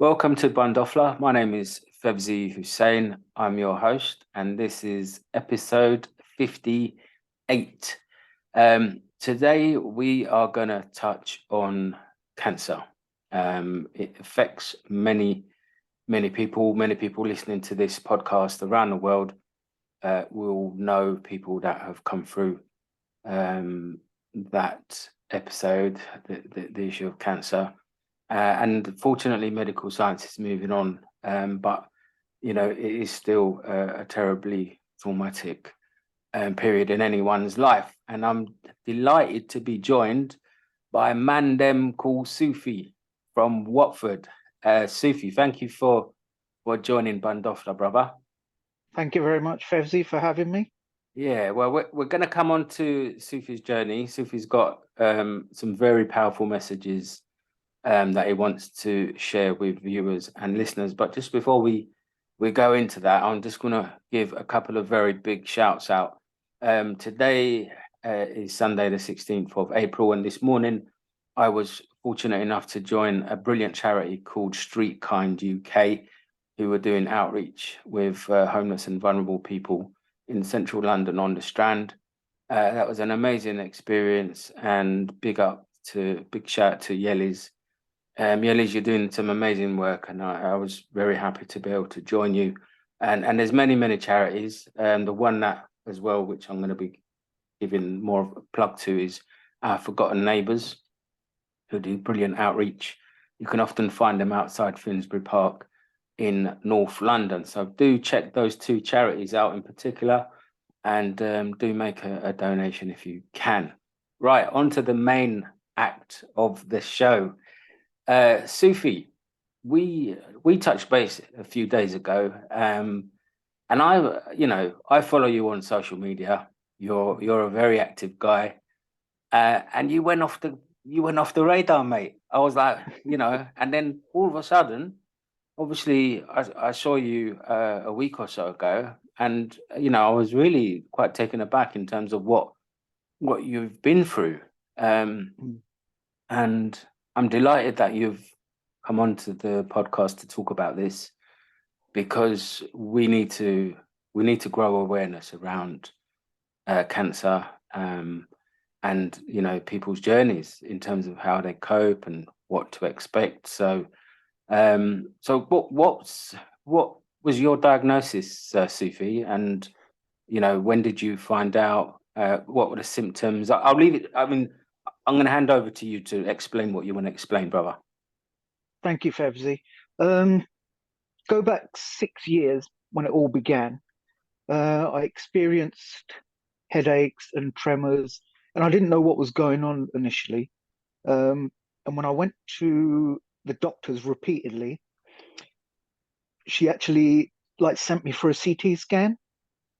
Welcome to Bandofla. My name is Fevzi Hussein. I'm your host, and this is episode 58. Today, we are going to touch on cancer. It affects many people. Many people listening to this podcast around the world will know people that have come through that episode, the issue of cancer. And fortunately, medical science is moving on, but it is still a terribly traumatic period in anyone's life. And I'm delighted to be joined by a man them called Soofi from Watford. Soofi, thank you for joining Bandofla, brother. Thank you very much, Fevzi, for having me. Yeah, well, we're going to come on to Sufi's journey. Sufi's got some very powerful messages that he wants to share with viewers and listeners. But just before we go into that, I'm just going to give a couple of very big shouts out. Today is Sunday, the 16th of April, and this morning I was fortunate enough to join a brilliant charity called Street Kind UK, who were doing outreach with homeless and vulnerable people in central London on the Strand. That was an amazing experience, and big shout out to Yellies. Yellies, you're doing some amazing work, and I was very happy to be able to join you. And there's many charities. The one that as well, which I'm going to be giving more of a plug to, is our Forgotten Neighbours, who do brilliant outreach. You can often find them outside Finsbury Park in North London. So do check those two charities out in particular, and do make a donation if you can. Right, on to the main act of the show. Soofi, we touched base a few days ago, and I follow you on social media. You're a very active guy, and you went off the radar, mate. I was like, and then all of a sudden, obviously, I saw you a week or so ago, and I was really quite taken aback in terms of what you've been through, and I'm delighted that you've come onto the podcast to talk about this, because we need to grow awareness around cancer, and people's journeys in terms of how they cope and what to expect. So what was your diagnosis, Soofi? And when did you find out? What were the symptoms? I'll leave it. I mean, I'm going to hand over to you to explain what you want to explain, brother. Thank you, Fevzi. Go back 6 years when it all began. I experienced headaches and tremors, and I didn't know what was going on initially. And when I went to the doctors repeatedly, she actually sent me for a CT scan.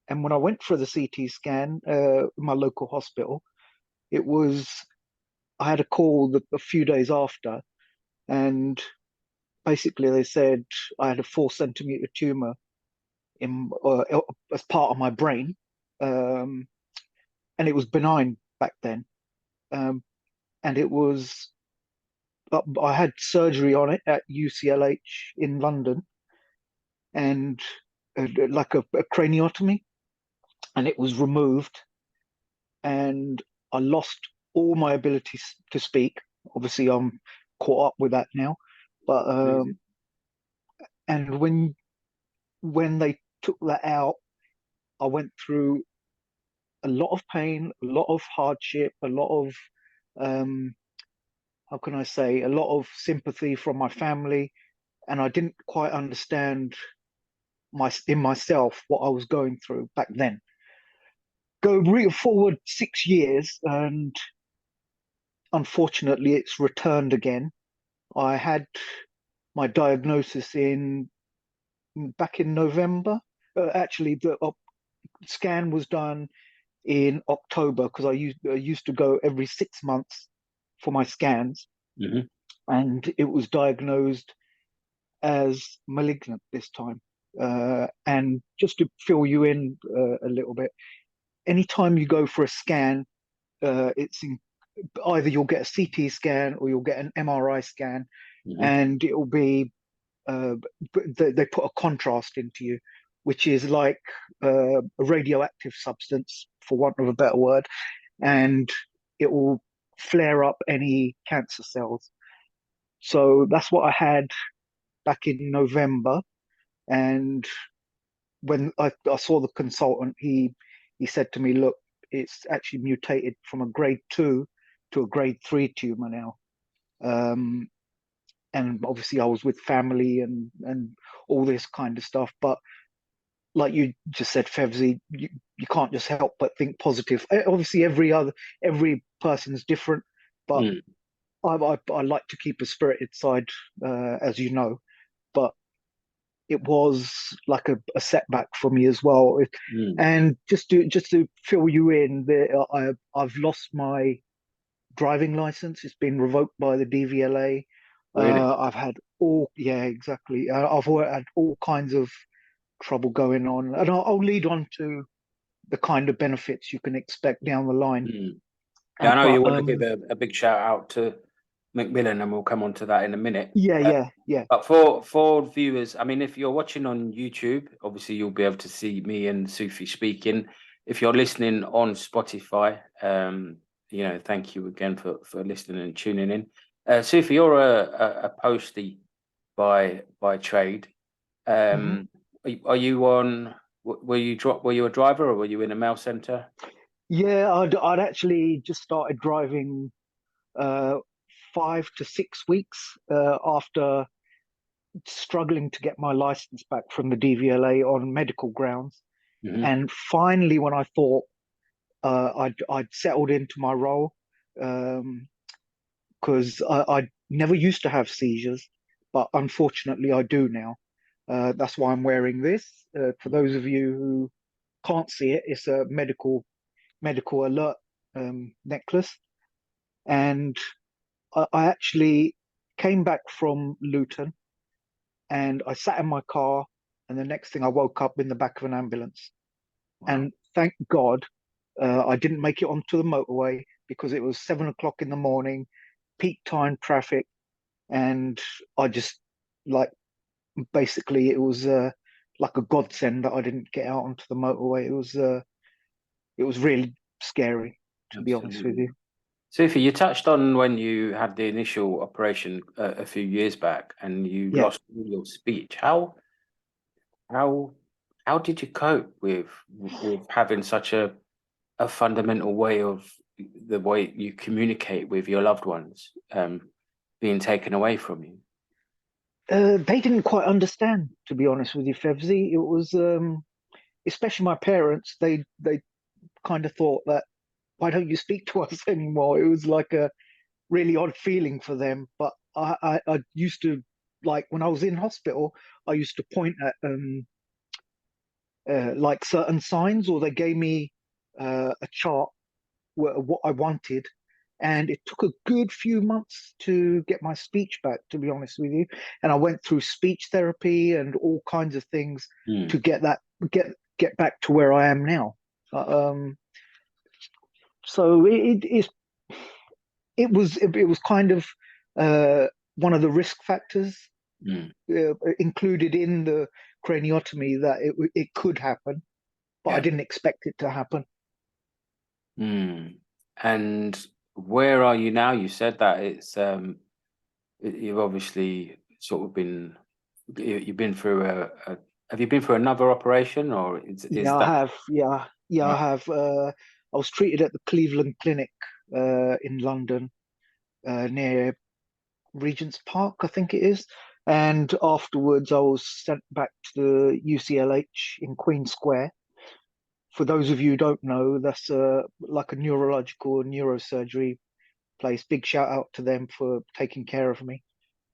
And when I went for the CT scan, in my local hospital, I had a call a few days after, and basically they said I had a 4 centimeter tumor as part of my brain, and it was benign back then. And I had surgery on it at UCLH in London, and like a craniotomy, and it was removed, and I lost all my ability to speak. Obviously, I'm caught up with that now, but and when they took that out, I went through a lot of pain, a lot of hardship, a lot of how can I say, a lot of sympathy from my family, and I didn't quite understand myself what I was going through back then. Go forward 6 years, and unfortunately, it's returned again. I had my diagnosis back in November. Actually, the scan was done in October, because I used to go every 6 months for my scans, and it was diagnosed as malignant this time. And just to fill you in a little bit, anytime you go for a scan, either you'll get a CT scan or you'll get an MRI scan, and it will be they put a contrast into you, which is like a radioactive substance, for want of a better word, and it will flare up any cancer cells. So that's what I had back in November. And when I saw the consultant, he said to me, "Look, it's actually mutated from a grade 2 to a grade 3 tumor now." Um, and obviously, I was with family and all this kind of stuff. But like you just said, Fevzi, you can't just help but think positive. Obviously, every person's different, but Mm, I like to keep a spirited side, as you know. But it was like a setback for me as well. mm. And just to fill you in, I've lost my driving license. It's been revoked by the DVLA. Really? I've had yeah, exactly. I've had all kinds of trouble going on, and I'll lead on to the kind of benefits you can expect down the line. Mm. Yeah, I know But you want to give a big shout out to Macmillan, and we'll come on to that in a minute. yeah, yeah, yeah, But for viewers, I mean, if you're watching on YouTube, obviously you'll be able to see me and Sufi speaking. If you're listening on Spotify, thank you again for listening and tuning in. Sufi, you're a postie by trade. hmm Are you on? Were you a driver or were you in a mail center? yeah. I'd actually just started driving 5 to 6 weeks after struggling to get my license back from the DVLA on medical grounds. Hmm. And finally, when I thought I'd settled into my role, because I never used to have seizures, but unfortunately I do now. That's why I'm wearing this. For those of you who can't see it, it's a medical alert necklace. And I actually came back from Luton and I sat in my car, and the next thing I woke up in the back of an ambulance. Wow. And thank God I didn't make it onto the motorway because it was 7 o'clock in the morning, peak time traffic, and I just like basically it was like a godsend that I didn't get out onto the motorway. It was really scary, to be honest with Absolutely. you. Sufi, you touched on when you had the initial operation a few years back and you Yeah. lost all your speech. How how did you cope with having such a fundamental way of the way you communicate with your loved ones being taken away from you? They didn't quite understand, to be honest with you, Fevzi. It was especially my parents. They kind of thought that, why don't you speak to us anymore? It was like a really odd feeling for them. But I used to, like when I was in hospital, I used to point at like certain signs, or they gave me a chart what I wanted. And it took a good few months to get my speech back, to be honest with you. And I went through speech therapy and all kinds of things to Mm, get that get back to where I am now. So it was kind of one of the risk factors mm, included in the craniotomy, that it could happen, but I yeah. didn't expect it to happen. Mm. And where are you now? You said that you've obviously sort of been you've been through a have you been through another operation or is Yeah, I that have. Yeah, I right? have. I was treated at the Cleveland Clinic in London, near Regent's Park, I think it is. And afterwards, I was sent back to the UCLH in Queen Square. For those of you who don't know, that's like a neurological neurosurgery place. Big shout out to them for taking care of me.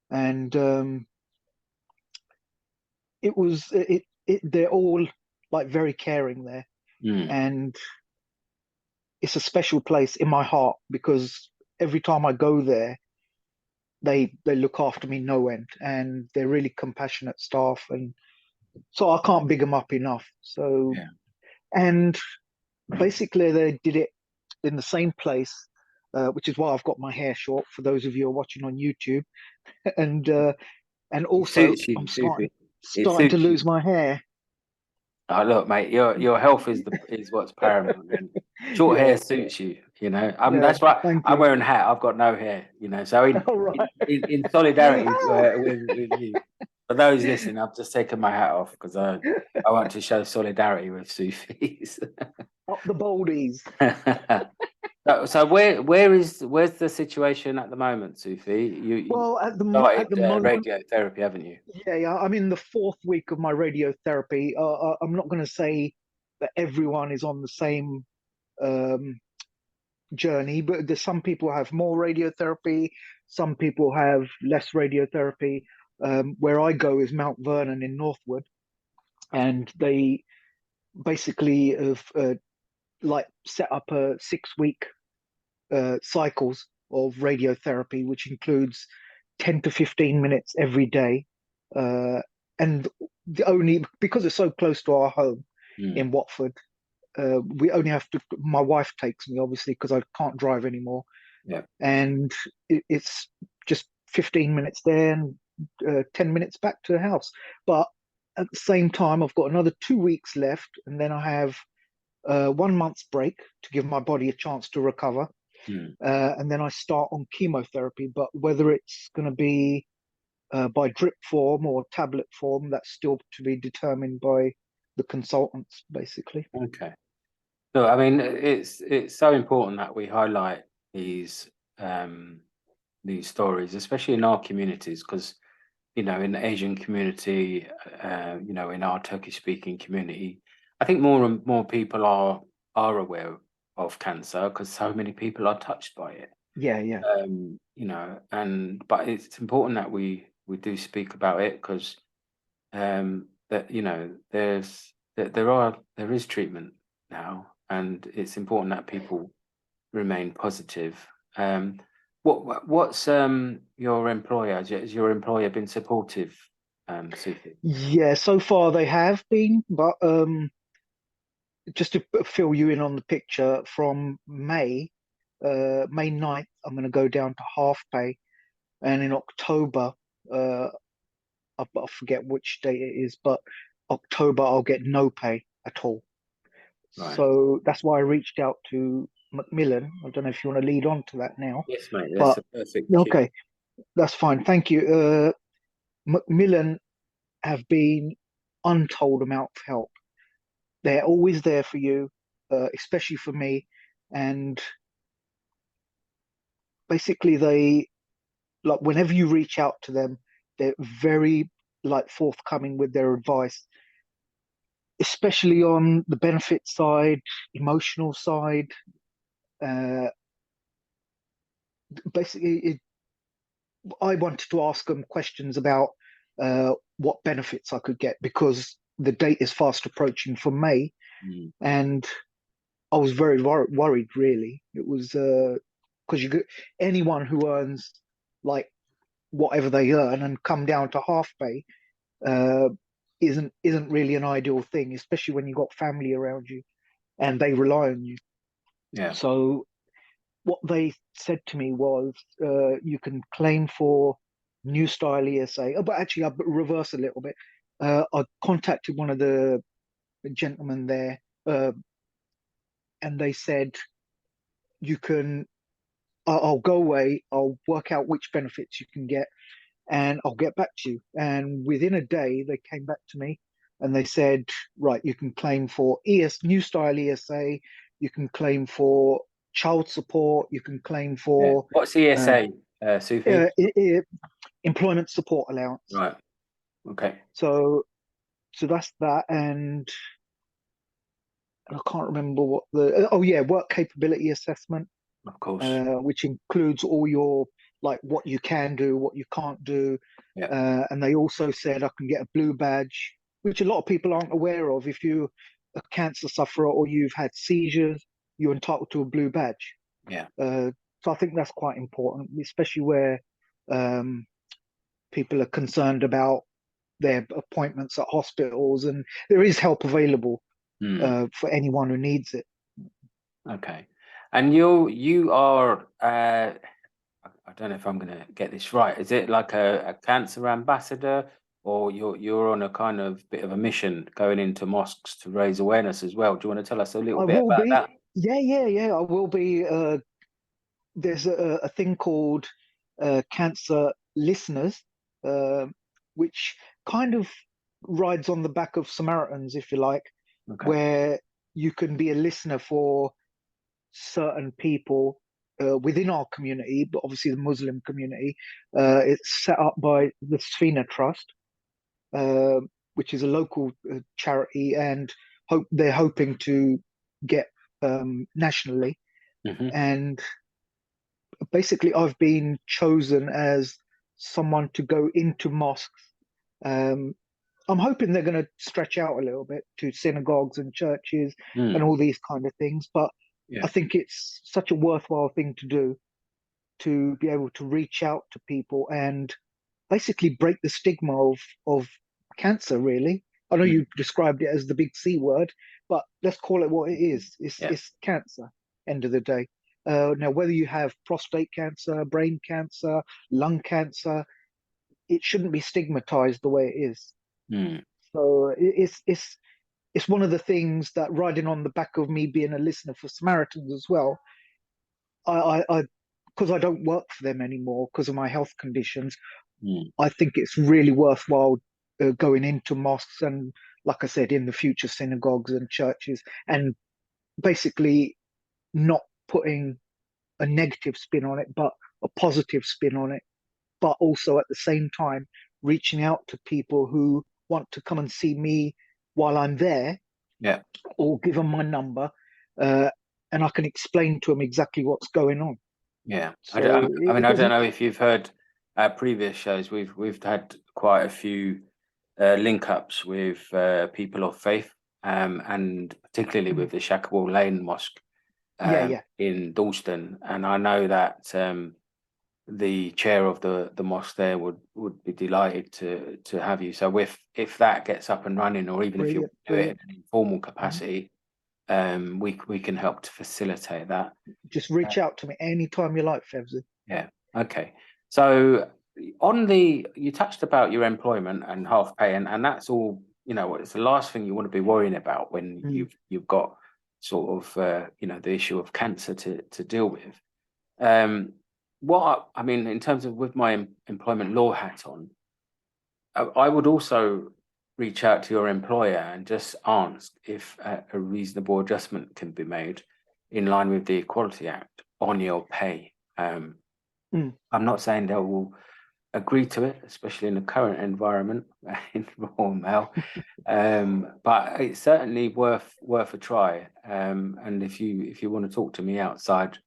And they're all like very caring there, Mm, and it's a special place in my heart because every time I go there, they look after me no end, and they're really compassionate staff, and so I can't big them up enough. So, yeah. and basically they did it in the same place, which is why I've got my hair short. For those of you who are watching on YouTube, and And It also suits you, I'm Sufi. It starting to suits you. lose my hair. Oh, look, mate, your health is what's paramount, and short Yeah, hair suits you. You know, yeah. that's right. Thank I'm you. wearing a hat. I've got no hair. You know, so All right. in solidarity with you. For those listening, I've just taken my hat off because I want to show solidarity with Sufis. Up the boldies. So where's the situation at the moment, Sufi? You Well, started at the moment, radiotherapy, haven't you? yeah, I'm in the fourth week of my radiotherapy. I'm not going to say that everyone is on the same um, journey, but there's some people have more radiotherapy, some people have less radiotherapy. Where I go is Mount Vernon in Northwood, and they basically have like set up a 6 week cycles of radiotherapy, which includes 10 to 15 minutes every day. And the only because it's so close to our home Mm, in Watford, we only have to. My wife takes me obviously because I can't drive anymore, yeah. and it's just 15 minutes there and 10 minutes back to the house. But at the same time, I've got another 2 weeks left, and then I have 1 month's break to give my body a chance to recover. Mm, And then I start on chemotherapy. But whether it's going to be by drip form or tablet form, that's still to be determined by the consultants, basically. okay. No, I mean it's so important that we highlight these um, these stories, especially in our communities, because you know, in the Asian community, you know, in our Turkish speaking community, I think more and more people are aware of cancer because so many people are touched by it. Yeah, yeah, You know, and but it's important that we do speak about it because that you know there is treatment now, and it's important that people remain positive. Um, what's your employer? Has your employer been supportive, Sufi? yeah. So far they have been, but just to fill you in on the picture, from May 9th, I'm going to go down to half pay, and in October, uh, I forget which date it is, but October I'll get no pay at all. Right. So that's why I reached out to Macmillan. I don't know if you want to lead on to that now, Yes, mate. That's but a perfect cue. okay, that's fine. Thank you. Macmillan have been untold amount of help. They're always there for you, especially for me. And basically, they like whenever you reach out to them, they're very like forthcoming with their advice, especially on the benefit side, emotional side. Uh, basically, I wanted to ask them questions about what benefits I could get because the date is fast approaching for May, Mm, and I was very worried. Really, it was because you get anyone who earns like whatever they earn and come down to half pay uh, isn't really an ideal thing, especially when you've got family around you and they rely on you. yeah. So what they said to me was, you can claim for new style ESA. Oh, but actually, I reverse a little bit. I contacted one of the gentlemen there, and they said you can. I'll go away. I'll work out which benefits you can get, and I'll get back to you. And within a day, they came back to me, and they said, right, you can claim for new style ESA. You can claim for child support. You can claim Yeah. for What's uh, ESA, Sufi? uh, employment support allowance. Right. Okay. So that's that, and I can't remember what the oh yeah, work capability assessment, Of course. which includes all your like what you can do, what you can't do, Yeah. and they also said I can get a blue badge, which a lot of people aren't aware of. If you're a cancer sufferer or you've had seizures, you're entitled to a blue badge. Yeah. So I think that's quite important, especially where um, people are concerned about their appointments at hospitals, and there is help available Mm, for anyone who needs it. okay. And you are I don't know if I'm going to get this right. Is it like a cancer ambassador, or you're on a kind of bit of a mission going into mosques to raise awareness as well? Do you want to tell us a little I bit will about be. that? Yeah. I will be. There's a thing called cancer listeners, uh, which kind of rides on the back of Samaritans, if you like, Okay. where you can be a listener for certain people within our community, but obviously the Muslim community. It's set up by the Sfina Trust, uh, which is a local charity, and they're hoping to get nationally. Hmm. And basically, I've been chosen as someone to go into mosques. Um, I'm hoping they're going to stretch out a little bit to synagogues and churches and Mm. all these kind of things. But I Yeah. think it's such a worthwhile thing to do, to be able to reach out to people and basically break the stigma of cancer, really. I know Mm. you described it as the big C word, but let's call it what it is. Yeah. It's cancer, end of the day. Now, whether you have prostate cancer, brain cancer, lung cancer, it shouldn't be stigmatized the way it is. Mm. So it's one of the things that, riding on the back of me being a listener for Samaritans as well, I because I don't work for them anymore because of my health conditions, Mm. I think it's really worthwhile going into mosques and, like I said, in the future, synagogues and churches, and basically not putting a negative spin on it, but a positive spin on it, but also at the same time reaching out to people who want to come and see me while I'm there, Yeah. or give them my number, uh, and I can explain to them exactly what's going on. Yeah. So I mean, it I don't doesn't. know if you've heard our previous shows. We've had quite a few link ups with people of faith, and particularly Mm, with the Shacklewell Lane Mosque yeah. in Dalston. And I know that the chair of the mosque there would be delighted to have you. So if that gets up and running, or even if you Brilliant, do it in brilliant. an informal Mhm. capacity, we can help to facilitate that. Just Uh, reach out to me anytime you like, Fevzi. yeah. Okay. So on you touched about your employment and half pay, and that's all, it's the last thing you want to be worrying about when Mm. you've got sort of the issue of cancer to deal with. Um, I mean, in terms of with my employment law hat on, I would also reach out to your employer and just ask if a reasonable adjustment can be made in line with the Equality Act on your pay. Mm. I'm not saying they will agree to it, especially in the current environment in Royal Mail, but it's certainly worth a try. And if you want to talk to me outside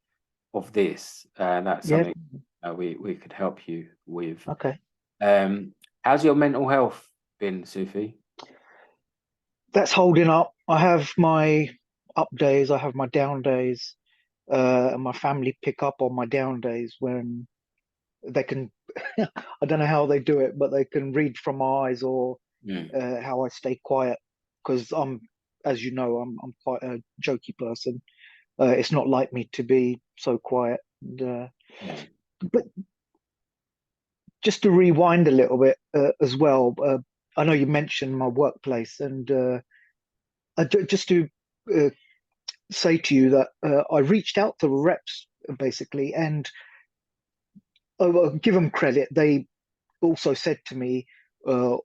of this, that's Yeah. something we could help you with. Okay. Um, how's your mental health been, Sufi? That's holding up. I have my up days, I have my down days, and my family pick up on my down days when they can. I don't know how they do it, but they can read from my eyes, or Mm. how I stay quiet. Because as you know, I'm quite a jokey person. It's not like me to be so quiet. And, Yeah. but just to rewind a little bit as well, I know you mentioned my workplace, and just to uh, say to you that I reached out to the reps basically, and give them credit. They also said to me uh,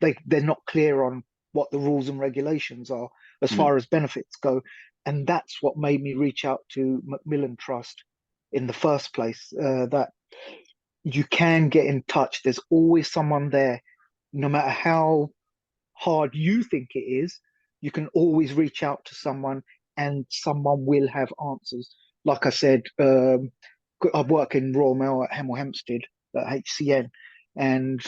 they're not clear on what the rules and regulations are as Mm. far as benefits go, and that's what made me reach out to Macmillan Trust in the first place. That you can get in touch. There's always someone there, no matter how hard you think it is. You can always reach out to someone, and someone will have answers. Like I said, I work in Royal Mail at Hemel Hempstead at HCN, and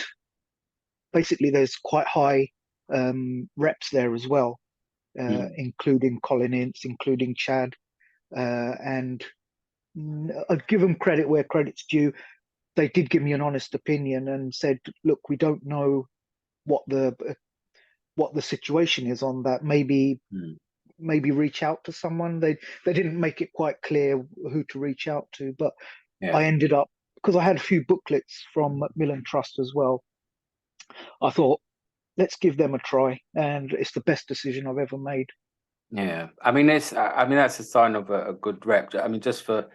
basically there's quite high reps there as well, Mm. including Colin Ince, including Chad, and I'd give them credit where credit's due. They did give me an honest opinion and said, "Look, we don't know what the situation is on that. Mm. Maybe reach out to someone." They didn't make it quite clear who to reach out to, but Yeah. I ended up because I had a few booklets from Macmillan Trust as well, I thought, let's give them a try, and it's the best decision I've ever made. Yeah, I mean, that's a sign of a good rep. I mean, just for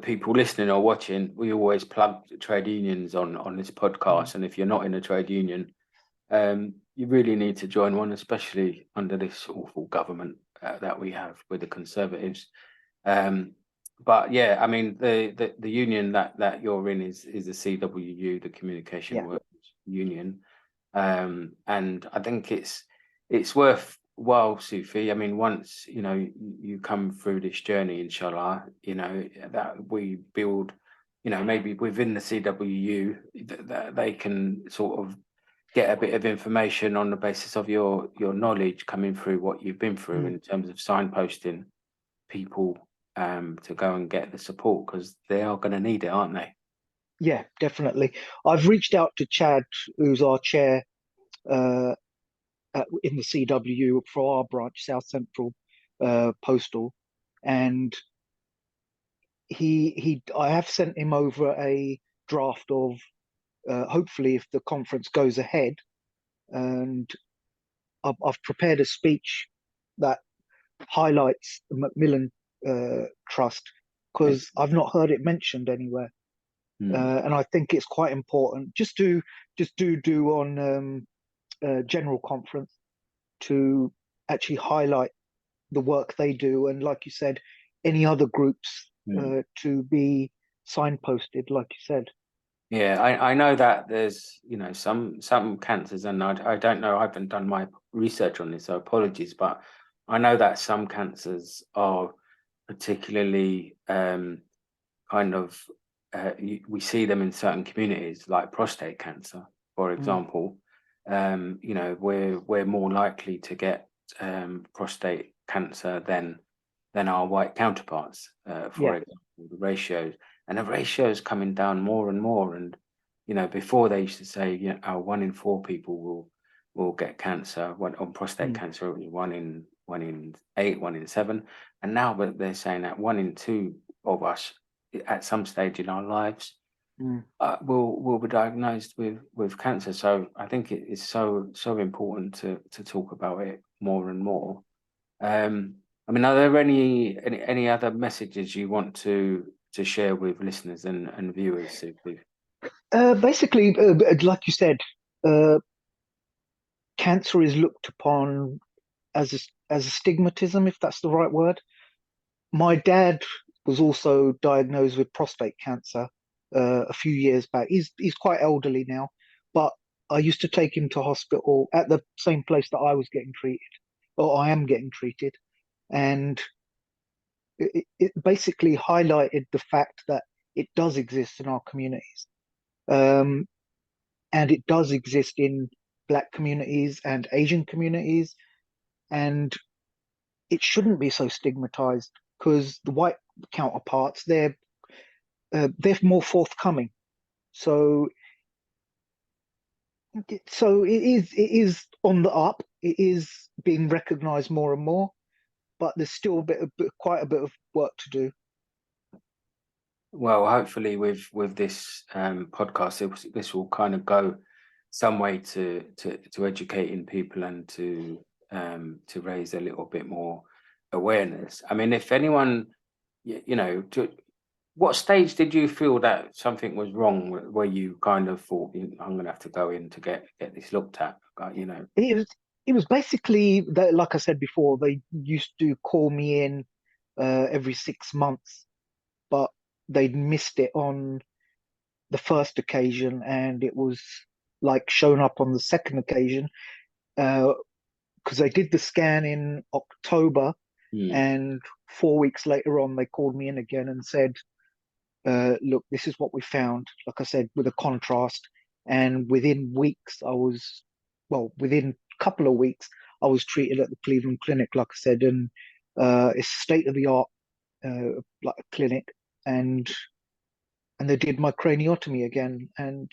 people listening or watching, we always plug trade unions on this podcast, and if you're not in a trade union, you really need to join one, especially under this awful government that we have with the Conservatives. But yeah, I mean, the union that you're in is the CWU, the Communication Workers Union, and I think it's worthwhile, Soofi. I mean, once you come through this journey, inshallah, that we build, maybe within the CWU that they can sort of get a bit of information on the basis of your knowledge coming through what you've been through in terms of signposting people to go and get the support, because they are going to need it, aren't they? Yeah, definitely. I've reached out to Chad, who's our chair in the CWU for our branch, South Central Postal, and I have sent him over a draft of hopefully if the conference goes ahead, and I've prepared a speech that highlights the Macmillan Trust, because I've not heard it mentioned anywhere. And I think it's quite important just do on general conference to actually highlight the work they do, and like you said, any other groups to be signposted, like you said. Yeah, I know that there's some cancers, and I don't know, I haven't done my research on this, so apologies, but I know that some cancers are particularly kind of we see them in certain communities, like prostate cancer, for example. We're more likely to get prostate cancer than our white counterparts, for example, the ratios. And the ratios coming down more and more. And before they used to say, 1 in 4 people will get cancer. On prostate cancer, it was 1 in 8, 1 in 7, and now they're saying that 1 in 2 of us at some stage in our lives will be diagnosed with cancer. So I think it is so important to talk about it more and more. I mean, are there any other messages you want to share with listeners and viewers, Soofi? Basically, like you said, cancer is looked upon as a stigmatism, if that's the right word. My dad was also diagnosed with prostate cancer a few years back. He's quite elderly now, but I used to take him to hospital at the same place that I was getting treated, or I am getting treated, and it basically highlighted the fact that it does exist in our communities, and it does exist in Black communities and Asian communities, and it shouldn't be so stigmatized, because the white counterparts, they're more forthcoming. So it is on the up. It is being recognized more and more, but there's still quite a bit of work to do. Well, hopefully with this podcast, this will kind of go some way to educating people and to raise a little bit more awareness. I mean, if anyone, what stage did you feel that something was wrong, where you kind of thought, I'm going to have to go in to get this looked at? It was basically that, like I said before, they used to call me in every 6 months, but they'd missed it on the first occasion, and it was like shown up on the second occasion, because they did the scan in October, and 4 weeks later on, they called me in again and said, look, this is what we found, like I said, with a contrast. And within a couple of weeks, I was treated at the Cleveland Clinic, like I said, and it's state of the art, like a clinic, and they did my craniotomy again. And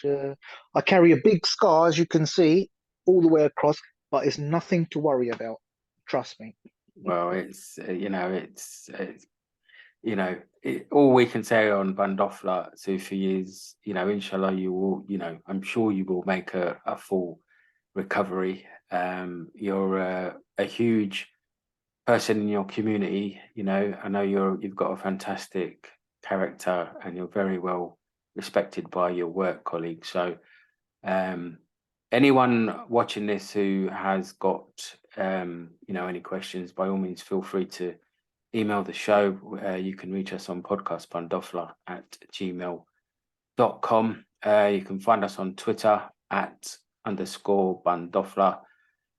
I carry a big scar, as you can see, all the way across, but it's nothing to worry about. Trust me. Well, you know, all we can say on Bandofla, Soofi, is, you know, inshallah, you will, you know, I'm sure you will make a full recovery. You're a huge person in your community. You know, I know you've got a fantastic character and you're very well respected by your work colleagues. So anyone watching this who has got you know, any questions, by all means feel free to email the show. You can reach us on podcastbandofla@gmail.com. You can find us on Twitter @_Bandofla,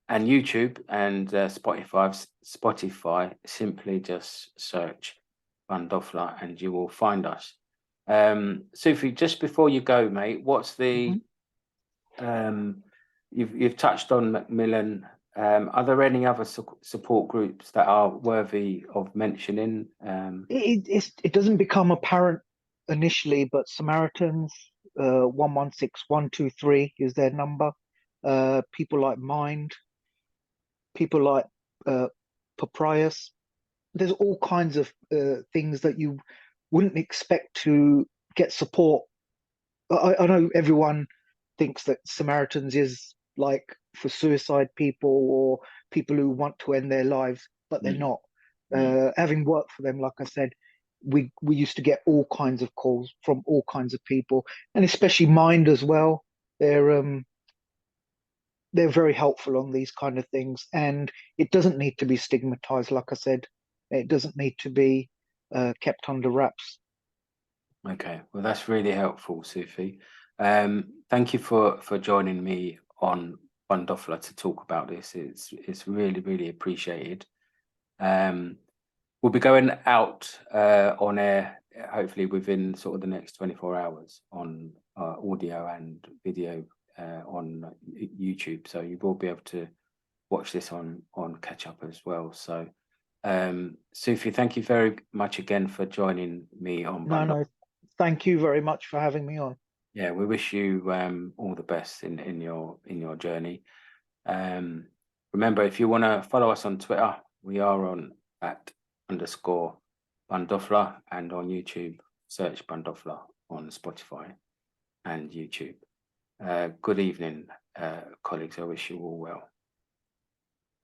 and YouTube and Spotify. Simply just search Bandofla and you will find us. Soofi, just before you go, mate, what's the you've touched on Macmillan. Are there any other support groups that are worthy of mentioning? It doesn't become apparent initially, but Samaritans, 116123 is their number. People like Mind, people like Paprius. There's all kinds of things that you wouldn't expect to get support. I know everyone thinks that Samaritans is like for suicide people or people who want to end their lives, but they're not. Having worked for them, like I said, we used to get all kinds of calls from all kinds of people, and especially Mind as well. They're very helpful on these kind of things, and it doesn't need to be stigmatized. Like I said, it doesn't need to be kept under wraps. Okay, well, that's really helpful, Soofi. Thank you for joining me on Bandofla to talk about this. It's really, really appreciated. We'll be going out on air, hopefully within sort of the next 24 hours on audio and video on YouTube. So you will be able to watch this on catch up as well. So Soofi, thank you very much again for joining me on Bandofla. No, thank you very much for having me on. Yeah, we wish you all the best in your journey. Remember, if you want to follow us on Twitter, we are on @_Bandofla, and on YouTube, search Bandofla on Spotify and YouTube. Good evening, colleagues. I wish you all well.